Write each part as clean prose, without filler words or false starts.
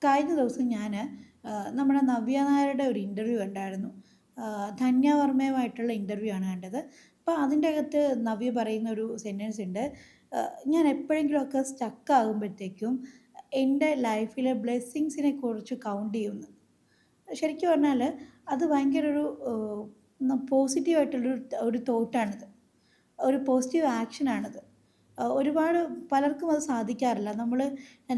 കഴിഞ്ഞ ദിവസം ഞാൻ നമ്മുടെ നവ്യ നായരുടെ ഒരു ഇൻ്റർവ്യൂ കണ്ടായിരുന്നു. ധന്യ വർമ്മയുമായിട്ടുള്ള ഇൻ്റർവ്യൂ ആണ് കണ്ടത്. അപ്പോൾ അതിൻ്റെ അകത്ത് നവ്യ പറയുന്ന ഒരു സെൻറ്റൻസ് ഉണ്ട്. ഞാൻ എപ്പോഴെങ്കിലുമൊക്കെ സ്റ്റക്ക് ആകുമ്പോഴത്തേക്കും എൻ്റെ ലൈഫിലെ ബ്ലെസ്സിങ്സിനെ കുറിച്ച് കൗണ്ട് ചെയ്യുമെന്ന്. ശരിക്കും പറഞ്ഞാൽ അത് ഭയങ്കര ഒരു പോസിറ്റീവായിട്ടുള്ളൊരു ഒരു തോട്ടാണിത്. ഒരു പോസിറ്റീവ് ആക്ഷനാണത്. ഒരുപാട് പലർക്കും അത് സാധിക്കാറില്ല. നമ്മൾ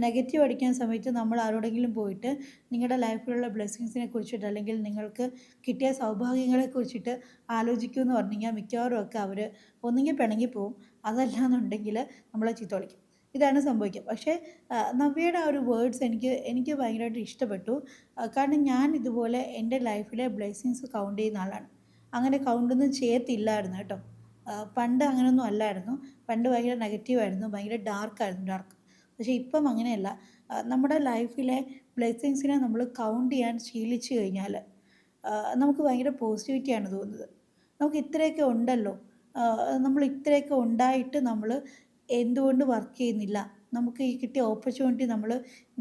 നെഗറ്റീവ് അടിക്കുന്ന സമയത്ത് നമ്മൾ ആരോടെങ്കിലും പോയിട്ട് നിങ്ങളുടെ ലൈഫിലുള്ള ബ്ലെസ്സിങ്സിനെ കുറിച്ചിട്ട് അല്ലെങ്കിൽ നിങ്ങൾക്ക് കിട്ടിയ സൗഭാഗ്യങ്ങളെ കുറിച്ചിട്ട് ആലോചിക്കൂ എന്ന് പറഞ്ഞു കഴിഞ്ഞാൽ മിക്കവാറും ഒക്കെ അവർ ഒന്നുകിൽ പിണങ്ങി പോവും, അതല്ലാന്നുണ്ടെങ്കിൽ നമ്മളെ ചീത്ത വിളിക്കും. ഇതാണ് സംഭവിക്കുക. പക്ഷേ നവ്യയുടെ ആ ഒരു വേർഡ്സ് എനിക്ക് ഭയങ്കരമായിട്ട് ഇഷ്ടപ്പെട്ടു. കാരണം ഞാൻ ഇതുപോലെ എൻ്റെ ലൈഫിലെ ബ്ലെസ്സിങ്സ് കൗണ്ട് ചെയ്യുന്ന ആളാണ്. അങ്ങനെ കൗണ്ടൊന്നും ചെയ്യത്തില്ലായിരുന്നു കേട്ടോ. പണ്ട് അങ്ങനെയൊന്നും അല്ലായിരുന്നു. പണ്ട് ഭയങ്കര നെഗറ്റീവായിരുന്നു, ഭയങ്കര ഡാർക്ക്. പക്ഷേ ഇപ്പം അങ്ങനെയല്ല. നമ്മുടെ ലൈഫിലെ ബ്ലെസ്സിങ്സിനെ നമ്മൾ കൗണ്ട് ചെയ്യാൻ ശീലിച്ചു കഴിഞ്ഞാൽ നമുക്ക് ഭയങ്കര പോസിറ്റിവിറ്റിയാണ് തോന്നുന്നത്. നമുക്ക് ഇത്രയൊക്കെ ഉണ്ടല്ലോ, നമ്മൾ ഇത്രയൊക്കെ ഉണ്ടായിട്ട് നമ്മൾ എന്തുകൊണ്ട് വർക്ക് ചെയ്യുന്നില്ല? നമുക്ക് ഈ കിട്ടിയ ഓപ്പർച്യൂണിറ്റി നമ്മൾ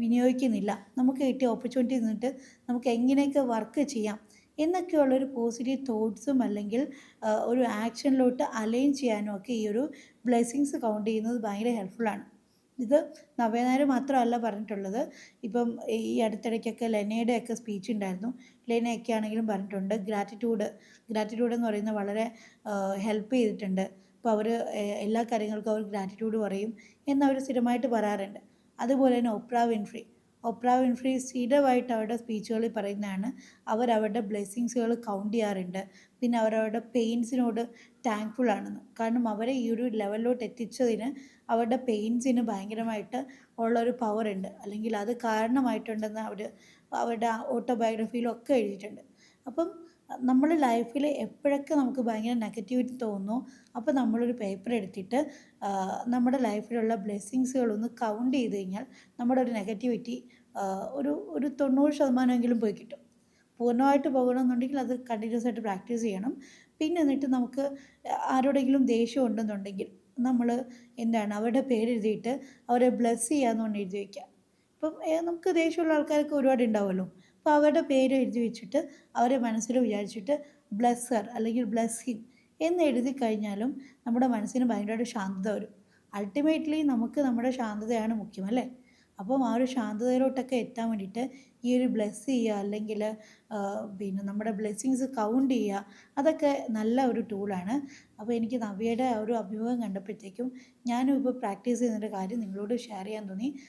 വിനിയോഗിക്കുന്നില്ല. നമുക്ക് കിട്ടിയ ഓപ്പർച്യൂണിറ്റി നിന്നിട്ട് നമുക്ക് എങ്ങനെയൊക്കെ വർക്ക് ചെയ്യാം എന്നൊക്കെയുള്ളൊരു പോസിറ്റീവ് തോട്ട്സും അല്ലെങ്കിൽ ഒരു ആക്ഷനിലോട്ട് അലൈൻ ചെയ്യാനും ഒക്കെ ഈ ഒരു ബ്ലെസ്സിങ്സ് കൗണ്ട് ചെയ്യുന്നത് ഭയങ്കര ഹെൽപ്ഫുള്ളാണ്. ഇത് നവ്യ മാത്രമല്ല പറഞ്ഞിട്ടുള്ളത്. ഇപ്പം ഈ അടുത്തിടയ്ക്കൊക്കെ ലെനയുടെയൊക്കെ സ്പീച്ച് ഉണ്ടായിരുന്നു. ലെനയൊക്കെ ആണെങ്കിലും പറഞ്ഞിട്ടുണ്ട് ഗ്രാറ്റിറ്റ്യൂഡ് എന്ന് പറയുന്നത് വളരെ ഹെൽപ്പ് ചെയ്തിട്ടുണ്ട്. അപ്പോൾ അവർ എല്ലാ കാര്യങ്ങൾക്കും അവർ ഗ്രാറ്റിറ്റ്യൂഡ് പറയും എന്നവർ സ്ഥിരമായിട്ട് പറയാറുണ്ട്. അതുപോലെ തന്നെ ഒപ്രാ വിൻഫ്രി സ്ഥിരമായിട്ട് അവരുടെ സ്പീച്ചുകളിൽ പറയുന്നതാണ് അവരവരുടെ ബ്ലെസ്സിങ്സുകൾ കൗണ്ട് ചെയ്യാറുണ്ട്. പിന്നെ അവരവരുടെ പെയിൻസിനോട് താങ്ക്ഫുൾ ആണെന്ന്. കാരണം അവരെ ഈ ഒരു ലെവലിലോട്ട് എത്തിച്ചതിന് അവരുടെ പെയിൻസിന് ഭയങ്കരമായിട്ട് ഉള്ളൊരു പവറുണ്ട്, അല്ലെങ്കിൽ അത് കാരണമായിട്ടുണ്ടെന്ന് അവരുടെ ഓട്ടോബയോഗ്രഫിയിലൊക്കെ എഴുതിയിട്ടുണ്ട്. അപ്പം നമ്മൾ ലൈഫിൽ എപ്പോഴൊക്കെ നമുക്ക് ഭയങ്കര നെഗറ്റിവിറ്റി തോന്നുന്നു, അപ്പോൾ നമ്മളൊരു പേപ്പർ എടുത്തിട്ട് നമ്മുടെ ലൈഫിലുള്ള ബ്ലെസ്സിങ്സുകളൊന്ന് കൗണ്ട് ചെയ്ത് കഴിഞ്ഞാൽ നമ്മുടെ ഒരു നെഗറ്റിവിറ്റി ഒരു 90% പോയി കിട്ടും. പൂർണ്ണമായിട്ട് പോകണമെന്നുണ്ടെങ്കിൽ അത് കണ്ടിന്യൂസ് ആയിട്ട് പ്രാക്ടീസ് ചെയ്യണം. പിന്നെ എന്നിട്ട് നമുക്ക് ആരോടെങ്കിലും ദേഷ്യം ഉണ്ടെന്നുണ്ടെങ്കിൽ നമ്മൾ അവരുടെ പേരെഴുതിയിട്ട് അവരെ ബ്ലെസ് ചെയ്യാമെന്ന് പറഞ്ഞ് എഴുതി വയ്ക്കുക. ഇപ്പം നമുക്ക് ദേഷ്യമുള്ള ആൾക്കാരൊക്കെ ഒരുപാട് ഉണ്ടാവുമല്ലോ. അപ്പോൾ അവരുടെ പേര് എഴുതി വെച്ചിട്ട് അവരെ മനസ്സിൽ വിചാരിച്ചിട്ട് ബ്ലെസ് ഹർ അല്ലെങ്കിൽ ബ്ലെസ് ഹിം എന്ന് എഴുതി കഴിഞ്ഞാലും നമ്മുടെ മനസ്സിന് ഭയങ്കരമായിട്ട് ശാന്തത വരും. അൾട്ടിമേറ്റ്ലി നമുക്ക് നമ്മുടെ ശാന്തതയാണ് മുഖ്യം, അല്ലേ? അപ്പം ആ ഒരു ശാന്തതയിലോട്ടൊക്കെ എത്താൻ വേണ്ടിയിട്ട് ഈ ഒരു ബ്ലെസ് ചെയ്യുക അല്ലെങ്കിൽ പിന്നെ നമ്മുടെ ബ്ലെസ്സിങ്സ് കൗണ്ട് ചെയ്യുക, അതൊക്കെ നല്ല ഒരു ടൂളാണ്. അപ്പോൾ എനിക്ക് നവ്യയുടെ ആ ഒരു അഭിമുഖം കണ്ടപ്പോഴത്തേക്കും ഞാനും ഇപ്പോൾ പ്രാക്ടീസ് ചെയ്യുന്നതിൻ്റെ കാര്യം നിങ്ങളോട് ഷെയർ ചെയ്യാൻ തോന്നി.